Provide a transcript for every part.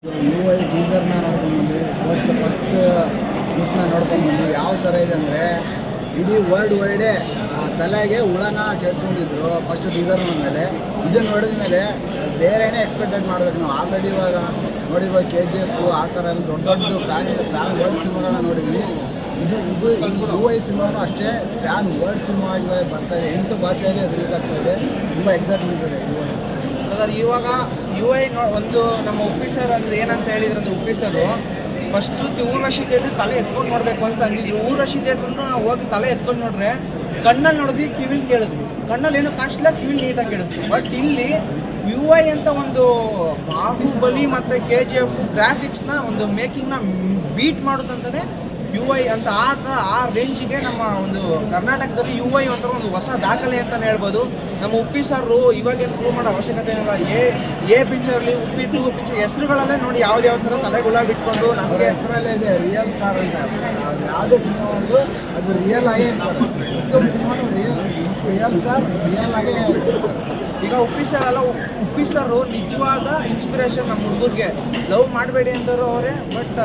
UI ಟೀಸರ್ನ ನೋಡ್ಕೊಂಡ್ಬಂದು first ಲುಕ್ನ ನೋಡ್ಕೊಂಡ್ಬಂದು ಯಾವ ಥರ ಇದೆ ಅಂದರೆ ಇಡೀ ವರ್ಲ್ಡ್ ವೈಡೇ ತಲೆಗೆ ಹುಳನ ಕೆಡ್ಸ್ಕೊಂಡಿದ್ರು ಫಸ್ಟ್ ಟೀಸರ್ ಮೇಲೆ. ಇದನ್ನು ನೋಡಿದ ಮೇಲೆ ಬೇರೆನೇ ಎಕ್ಸ್ಪೆಕ್ಟೆಡ್ ಮಾಡಬೇಕು ನಾವು. ಆಲ್ರೆಡಿ ಇವಾಗ ನೋಡಿರ್ಬೋದು KGF ಆ ಥರ ಎಲ್ಲ ದೊಡ್ಡ ಫ್ಯಾನ್ ವರ್ಲ್ಡ್ ಸಿನಿಮಾಗಳನ್ನ ನೋಡಿದ್ವಿ. ಇದು UI ಸಿನಿಮಾನು ಅಷ್ಟೇ ಫ್ಯಾನ್ ವರ್ಲ್ಡ್ ಸಿನಿಮಾ ಆಗಿ ಬರ್ತಾಯಿದೆ. 8 ಭಾಷೆಯಲ್ಲಿ ರಿಲೀಸ್ ಆಗ್ತಾಯಿದೆ. ತುಂಬ ಎಕ್ಸೈಟ್ಮೆಂಟ್ ಇದೆ ಇವಾಗ UI ಒಂದು ನಮ್ಮ ಉಪ್ಪಿ ಸರ್ ಅಂದರೆ ಏನಂತ ಹೇಳಿದ್ರು ಅಂದರೆ Uppi sir first Urvashi theatre ತಲೆ ಎತ್ಕೊಂಡು ನೋಡಬೇಕು ಅಂತ ಅಂದಿದ್ರು. ಊರ್ವಶಿ ಥಿಯೇಟ್ರನ್ನು ನಾವು ಹೋಗಿ ತಲೆ ಎತ್ಕೊಂಡು ನೋಡ್ರೆ ಕಣ್ಣಲ್ಲಿ ನೋಡಿದ್ವಿ, ಕಿವಿಲಿ ಕೇಳಿದ್ವಿ. ಕಣ್ಣಲ್ಲಿ ಏನು ಕಾಣಿಸ್ಲಿಲ್ಲ, ಕಿವಿಲಿ ನೀಟಾಗಿ ಕೇಳಿದ್ವಿ. ಬಟ್ ಇಲ್ಲಿ UI ಅಂತ ಒಂದು ಬಾಹುಬಲಿ ಮತ್ತು KGF ಗ್ರಾಫಿಕ್ಸ್ನ ಒಂದು ಮೇಕಿಂಗ್ನ ಬೀಟ್ ಮಾಡೋದಂತಲೇ UI ಅಂತ ಆ ರೇಂಜಿಗೆ ನಮ್ಮ ಒಂದು ಕರ್ನಾಟಕದಲ್ಲಿ UI ಒಂಥರ ಒಂದು ಹೊಸ ದಾಖಲೆ ಅಂತಲೇ ಹೇಳ್ಬೋದು. ನಮ್ಮ ಉಪ್ಪಿ ಸರ್ ಇವಾಗೇನು ಪ್ರೂವ್ ಮಾಡೋ ಅವಶ್ಯಕತೆ ಏನಿಲ್ಲ. ಎ ಪಿಕ್ಚರ್ಲಿ ಉಪ್ಪಿ 2 ಪಿಕ್ಚರ್ ಹೆಸರುಗಳಲ್ಲೇ ನೋಡಿ ಯಾವ ಥರ ತಲೆಗುಳ ಬಿಟ್ಕೊಂಡು ನಮಗೆ ಹೆಸರಲ್ಲೇ ಇದೆ ರಿಯಲ್ ಸ್ಟಾರ್ ಅಂತ. ಯಾವುದೇ ಸಿನಿಮಾ ಅಂದರೂ ಅದು ರಿಯಲ್ ಆಗೇ ಪ್ರತಿಯೊಂದು ಸಿನಿಮಾನು ರಿಯಲ್ ಸ್ಟಾರ್ ರಿಯಲ್ ಆಗೇ. ಈಗ ಉಪ್ಪಿ ಸರ್ ನಿಜವಾದ ಇನ್ಸ್ಪಿರೇಷನ್ ನಮ್ಮ ಹುಡುಗರಿಗೆ. ಲವ್ ಮಾಡಬೇಡಿ ಅಂತವ್ರು ಅವರೇ, ಬಟ್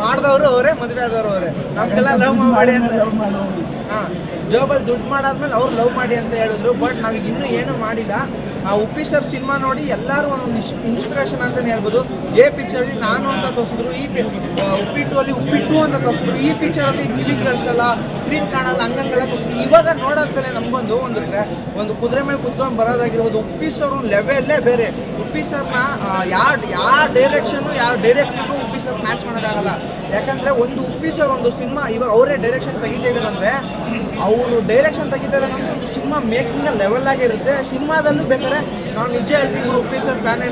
ಮಾಡಿದವರು ಅವರೇ, ಮದುವೆ ಆದವರು ಅವರೇ. ನಮಗೆಲ್ಲ ಲವ್ ಮಾಡಿ ಅಂತ ಜಾಬಲ್ಲಿ ದುಡ್ಡು ಮಾಡಾದ್ಮೇಲೆ ಅವ್ರು ಲವ್ ಮಾಡಿ ಅಂತ ಹೇಳಿದ್ರು. ಬಟ್ ನಾವೀಗ ಇನ್ನೂ ಏನೂ ಮಾಡಿಲ್ಲ. ಆ ಉಪ್ಪಿ ಸರ್ ಸಿನಿಮಾ ನೋಡಿ ಎಲ್ಲರೂ ಒಂದೊಂದು ಇನ್ಸ್ಪಿರೇಷನ್ ಅಂತಲೇ ಹೇಳ್ಬೋದು. ಎ ಪಿಕ್ಚರಲ್ಲಿ ನಾನು ಅಂತ ತೋರಿಸಿದ್ರು, ಉಪ್ಪಿ 2 ಅಲ್ಲಿ ಉಪ್ಪಿ 2 ಅಂತ ತೋರಿಸಿದ್ರು. ಈ ಪಿಕ್ಚರಲ್ಲಿ ಕಿವಿ ಕೇಳಿಸಲ್ಲ, ಸ್ಕ್ರೀನ್ ಕಾಣಲ್ಲ, ಹಂಗಂಗೆಲ್ಲ ತೋರಿಸಿದ್ರು. ಇವಾಗ ನೋಡೋದ್ಮೇಲೆ ನಮಗೊಂದು ಒಂದು ಕುದುರೆ ಮೇಲೆ ಕುತ್ಕೊಂಡು ಬರೋದಾಗಿರ್ಬೋದು. ಉಪ್ಪಿ ಸರ್ ಲೆವೆಲ್ಲೇ ಬೇರೆ. ಉಪ್ಪಿ ಸರ್ನ ಯಾವ ಡೈರೆಕ್ಷನ್ನು ಯಾವ ಡೈರೆಕ್ಟ್ರು ಉಪ್ಪಿ ಸರ್ ಮ್ಯಾಚ್ ಮಾಡೋಕ್ಕಾಗಲ್ಲ. ಯಾಕಂದರೆ ಒಂದು ಉಪ್ಪಿ ಸರ್ ಒಂದು ಸಿನಿಮಾ ಇವಾಗ ಅವರೇ ಡೈರೆಕ್ಷನ್ ತೆಗಿತಾ ಇದ್ದಾರೆ ಅಂದರೆ ಅವರು ಡೈರೆಕ್ಷನ್ ತೆಗಿತಾರೆ ಅಂದರೆ ಒಂದು ಸಿನಿಮಾ ಮೇಕಿಂಗ್ ಲೆವೆಲ್ ಆಗಿರುತ್ತೆ. ಸಿನಿಮಾದಲ್ಲೂ ಬೇಕಾದ್ರೆ ನಾವು ನಿಜ ಹೇಳ್ತೀವಿ, ಉಪ್ಪಿ ಸರ್ ಫ್ಯಾನೇ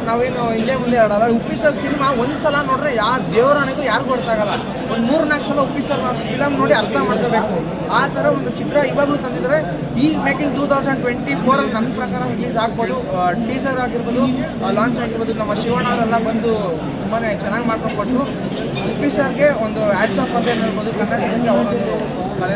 ನಾವೇನು ಹಿಂದೆ ಮುಂದೆ ಆಡಲ್ಲ. ಉಪ್ಪಿ ಸರ್ ಸಿನಿಮಾ ಒಂದು ಸಲ ನೋಡ್ರೆ ದೇವರಾಣಿಗೂ ಯಾರಿಗೂ ಗೊತ್ತಾಗಲ್ಲ. ಒಂದು 3-4 ಸಲ ಉಪ್ಪಿ ಸರ್ ಫಿಲಮ್ ನೋಡಿ ಅರ್ಥ ಮಾಡ್ಕೋಬೇಕು. ಆ ಥರ ಒಂದು ಚಿತ್ರ ಇವಾಗಲೂ ತಂದಿದ್ದಾರೆ. ಈ ಮೇಕಿಂಗ್ 2024 ನನ್ನ ಪ್ರಕಾರ ರಿಲೀಸ್ ಆಗ್ಬೋದು. ಟೀಸರ್ ಆಗಿರ್ಬೋದು, ಲಾಂಚ್ ಆಗಿರ್ಬೋದು. ನಮ್ಮ ಶಿವಣ್ಣ ಅವರೆಲ್ಲ ಬಂದು ತುಂಬಾ ಚೆನ್ನಾಗಿ ಮಾಡ್ಕೊಂಡು ಕೊಟ್ಟರು. ಉಪ್ಪಿ ಸರ್ಗೆ ಒಂದು ಹ್ಯಾಟ್ಸ್ ಆಫ್ ಅಂತ ಹೇಳ್ಬೋದು. ಕನ್ನಡದಲ್ಲಿ ಅವರೊಂದು ಕಲೆ